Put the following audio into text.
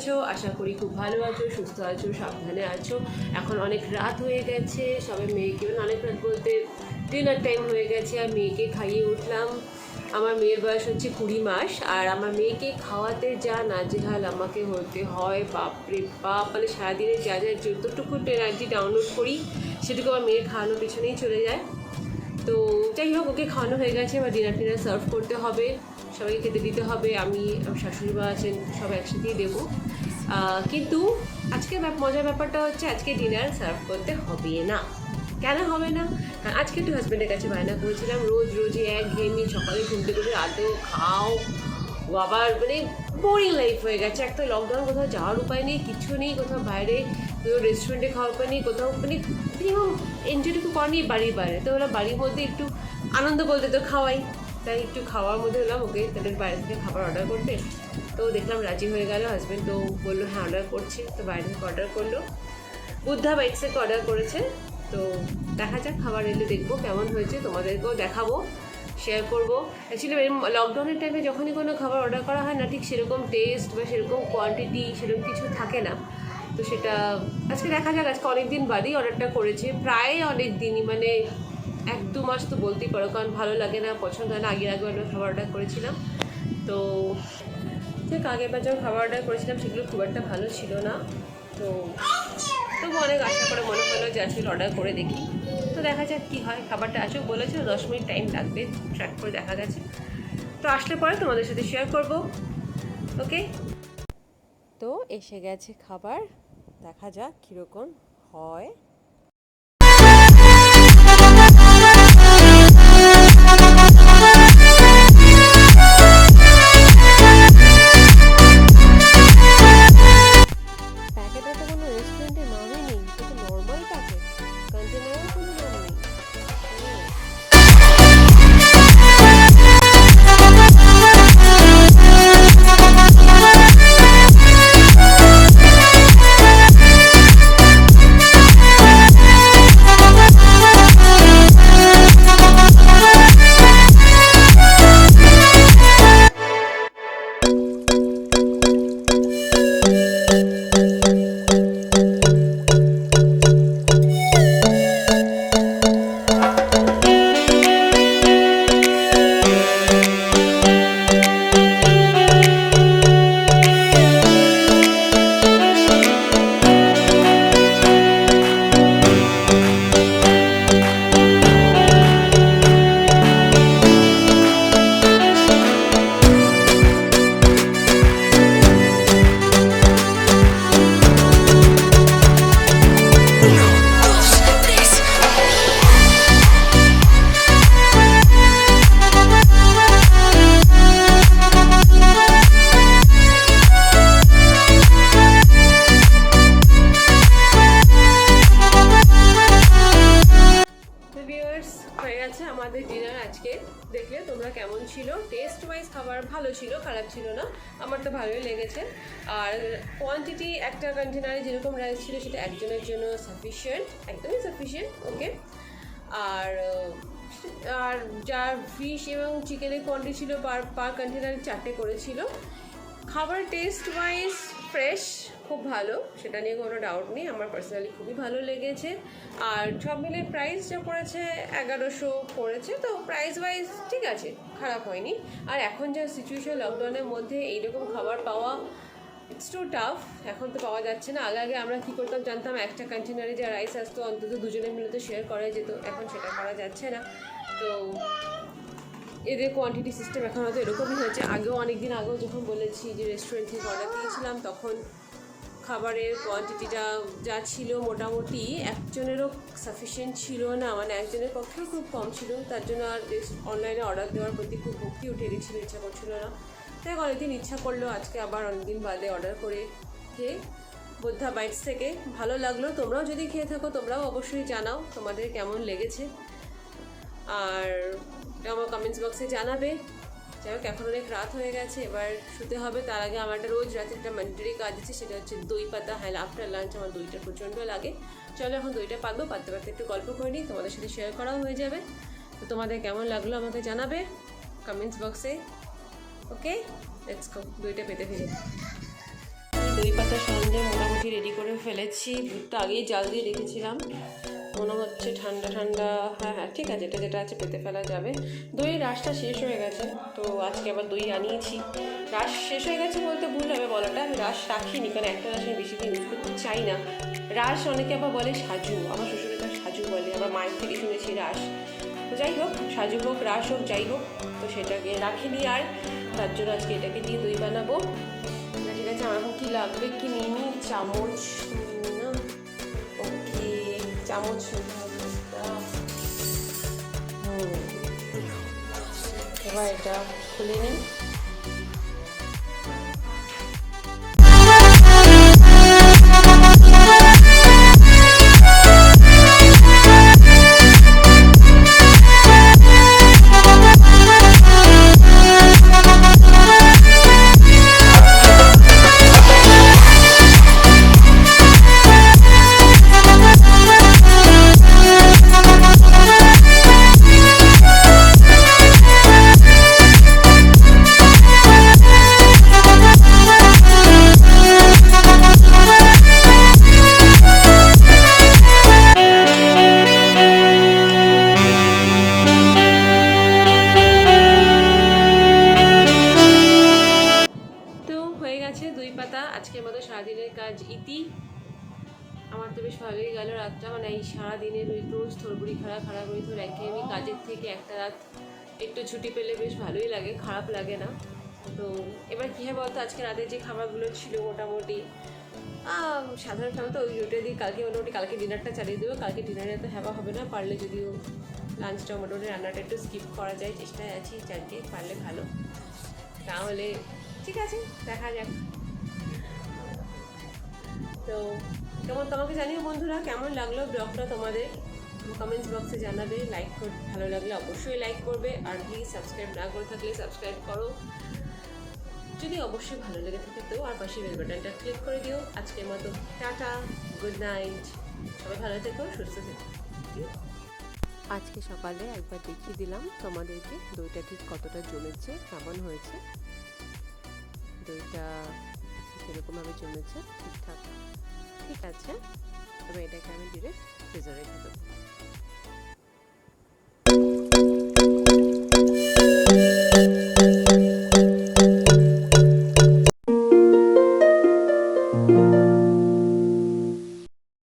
আছো? আশা করি খুব ভালো আছো, সুস্থ আছো, সাবধানে আছো। এখন অনেক রাত হয়ে গেছে, সবে মেয়েকে অনেক রাত বলতে ডিনার টাইম হয়ে গেছে আর মেয়েকে খাইয়ে উঠলাম। আমার মেয়ের বয়স হচ্ছে 20 মাস আর আমার মেয়েকে খাওয়াতে যা নাজেহাল আমাকে হতে হয়, বাপরে বাপ, মানে সারাদিনে যা যা যতটুকু এনার্জি ডাউনলোড করি সেটুকু আমার মেয়ের খাওয়ানোর পিছনেই চলে যায়। তো যাই হোক, ওকে খাওয়ানো হয়ে গেছে, এবার ডিনার সার্ভ করতে হবে, সবাইকে খেতে দিতে হবে। আমি শাশুড়ি মা আছেন, সব একসাথেই দেবো। কিন্তু আজকে মজার ব্যাপারটা হচ্ছে আজকে ডিনার সার্ভ করতে হবে না। কেন হবে না? কারণ আজকে একটু হাজব্যান্ডের কাছে বায়না করেছিলাম, রোজই একঘেয়েমি, সকালে ঘুমতে করে রাতেও খাও, ও আবার মানে বোরিং লাইফ হয়ে গেছে। একটা লকডাউন, কোথাও যাওয়ার উপায় নেই, কিছু নেই, কোথাও বাইরে রেস্টুরেন্টে খাওয়ার উপায় নেই, কোথাও মানে মিনিমাম এনজয়টুকু করেনি বাড়ির বাইরে। তো ওরা বাড়ির মধ্যে একটু আনন্দ বলতে তো খাওয়াই, তাই একটু খাওয়ার মধ্যে হলাম ওকে তাদের বাইরে থেকে খাবার অর্ডার করতে। তো দেখলাম রাজি হয়ে গেল হাজব্যান্ড, তো বললো হ্যাঁ অর্ডার করছি। তো বাইরে থেকে অর্ডার করলো, বুদ্ধা বাইটস থেকে অর্ডার করেছে। তো দেখা যাক, খাবার এলে দেখবো কেমন হয়েছে, তোমাদেরকেও দেখাবো, শেয়ার করবো। অ্যাকচুয়ালি লকডাউনের টাইমে যখনই কোনো খাবার অর্ডার করা হয় না, ঠিক সেরকম টেস্ট বা সেরকম কোয়ান্টিটি সেরকম কিছু থাকে না। তো সেটা আজকে দেখা যাক। আজকে অনেক দিন বাদেই অর্ডারটা করেছে, প্রায় অনেক দিনই, মানে 1-2 মাস তো বলতেই পারো, কারণ ভালো লাগে না, পছন্দ হয় না। আগের আমি খাবার অর্ডার করেছিলাম, তো ঠিক আগেরবার যখন খাবার অর্ডার করেছিলাম সেগুলো খুব একটা ভালো ছিল না। তো তবু অনেক আশা করে মনে হলো যে আজকে অর্ডার করে দেখি। তো দেখা যাক কী হয়। খাবারটা আসুক বলেছিল, 10 মিনিট টাইম লাগবে, ট্র্যাক করে দেখা গেছে। তো আসলে পরে তোমাদের সাথে শেয়ার করব। ওকে, তো এসে গেছে খাবার, দেখা যাক কীরকম হয়। প্যাকেটে তো কোনো রেস্টুরেন্টের নামই নেই, এটা তো নর্মাল প্যাকেট, কন্টেনারের কোনো নাম নেই। হয়ে গেছে আমাদের ডিনার আজকে। দেখলে তোমরা কেমন ছিল, টেস্ট ওয়াইজ খাবার ভালো ছিল, খারাপ ছিল না, আমার তো ভালোই লেগেছে। আর কোয়ান্টিটি একটা কন্টেনারে যেরকম রাইস ছিল সেটা একজনের জন্য সাফিসিয়েন্ট, একদমই সাফিসিয়েন্ট। ওকে, আর আর যার ফিশ এবং চিকেনের কোয়ান্টিটি ছিল পার কন্টেনারে 4টে করেছিল। খাবার টেস্ট ওয়াইজ ফ্রেশ, খুব ভালো, সেটা নিয়ে কোনো ডাউট নেই, আমার পার্সোনালি খুবই ভালো লেগেছে। আর সব মিলে প্রাইস যা পড়েছে 1100 পড়েছে, তো প্রাইস ওয়াইজ ঠিক আছে, খারাপ হয়নি। আর এখন যা সিচুয়েশন, লকডাউনের মধ্যে এইরকম খাবার পাওয়া ইটস টু টাফ। এখন তো পাওয়া যাচ্ছে না। আগে আমরা কী করতাম জানতাম, একটা কন্টেনারে যা রাইস আসতো অন্তত দুজনে মিলে তো শেয়ার করা যেত, এখন সেটা করা যাচ্ছে না। তো এদের কোয়ান্টিটি সিস্টেম এখন হয়তো এরকমই হয়েছে। আগেও অনেক দিন আগেও যখন বলেছি যে রেস্টুরেন্ট থেকে অর্ডার দিয়েছিলাম, তখন খাবারের কোয়ান্টিটিটা যা ছিল মোটামুটি একজনেরও সাফিসিয়েন্ট ছিল না, মানে একজনের পক্ষেও খুব কম ছিল। তার জন্য আর অনলাইনে অর্ডার দেওয়ার প্রতি খুব ভক্তি উঠে গেছিলো, ইচ্ছা করছিল না। তাই অনেকদিন ইচ্ছা করলো আজকে আবার অনেকদিন বাদে অর্ডার করে খেয়ে বুদ্ধা বাইটস থেকে। ভালো লাগলো। তোমরাও যদি খেয়ে থাকো তোমরাও অবশ্যই জানাও তোমাদের কেমন লেগেছে, আর আমার কমেন্টস বক্সে জানাবে। যাই হোক, এখন অনেক রাত হয়ে গেছে, এবার শুতে হবে। তার আগে আমার একটা রোজ রাতে একটা ম্যান্ডেটরি কাজ আছে, সেটা হচ্ছে দই পাতা। হ্যাঁ, আফটার লাঞ্চ আমার দইটা প্রচণ্ড লাগে। চলো এখন দইটা পাতবো, পাততে পাততে একটু গল্প করে নিই, তোমাদের সাথে শেয়ার করাও হয়ে যাবে। তো তোমাদের কেমন লাগলো আমাকে জানাবে কমেন্টস বক্সে। ওকে, লেটস গো, দইটা পেতে ফেলি। দই পাতা সরঞ্জাম মোটামুটি রেডি করে ফেলেছি। দুধটা আগেই জাল দিয়ে রেখেছিলাম, মনে হচ্ছে ঠান্ডা ঠান্ডা। হ্যাঁ হ্যাঁ ঠিক আছে, এটা যেটা আছে পেতে ফেলা যাবে। দইয়ের রাসটা শেষ হয়ে গেছে, তো আজকে আবার দই আনিয়েছি। রাস শেষ হয়ে গেছে বলতে ভুল হবে বলাটা, আমি রাস রাখিনি, কারণ একটা রাস আমি বেশি দিন ইউজ করতে চাই না। রাস অনেকে আবার বলে সাজু, আমার শ্বশুরের কাছে সাজু বলে, আবার মায়ের থেকে শুনেছি রাস। তো যাই হোক, সাজু হোক রাস হোক যাই হোক, তো সেটাকে রাখিনি আর, তার জন্য আজকে এটাকে দিয়ে দই বানাবো। ঠিক আছে, আমার এখন কী লাগবে কি নিয়ে নিই, চামচ না, ওকে চামচ এবার এটা খুলে নিই। দই পাতা আজকের মতো সারাদিনের কাজ ইতি। আমার তো বেশ ভালোই গেল রাতটা, মানে এই সারাদিনের ওই রোজ থরবড়ি খাড়া করে তো রেখে আমি কাজের থেকে একটা রাত একটু ছুটি পেলে বেশ ভালোই লাগে, খারাপ লাগে না। তো এবার কী হয় বলতো, আজকে রাতের যে খাবারগুলো ছিল মোটামুটি সাধারণত ওই রুটে দিই, কালকে ডিনারটা চালিয়ে দেবো। কালকে ডিনারে তো হেবা হবে না, পারলে যদিও লাঞ্চটা মোটামুটি রান্নাটা একটু স্কিপ করা যায়, চেষ্টায় আছি যাকে পারলে ভালো। তাহলে ঠিক আছে, দেখা যাক। তো কেমন তোমাকে জানিও বন্ধুরা, কেমন লাগলো ব্লগটা তোমাদের কমেন্টস বক্সে জানাবে। ভালো লাগলে অবশ্যই লাইক করবে, আর প্লিজ সাবস্ক্রাইব না করে থাকলে সাবস্ক্রাইব করো যদি অবশ্যই ভালো লেগে থাকে তো, আর পাশে বেল বাটনটা ক্লিক করে দিও। আজকের মতো টাটা, গুড নাইট, সবাই ভালো থেকো, সুস্থ থেকো। আজকে সকালে একবার দেখিয়ে দিলাম তোমাদেরকে দইটা ঠিক কতটা জমেছে, কেমন হয়েছে। দইটা কীরকমভাবে জমেছে, ঠিকঠাক ঠিক আছে। তবে এটাকে আমি ডিরেক্ট ফ্রিজে রেখে দেবো।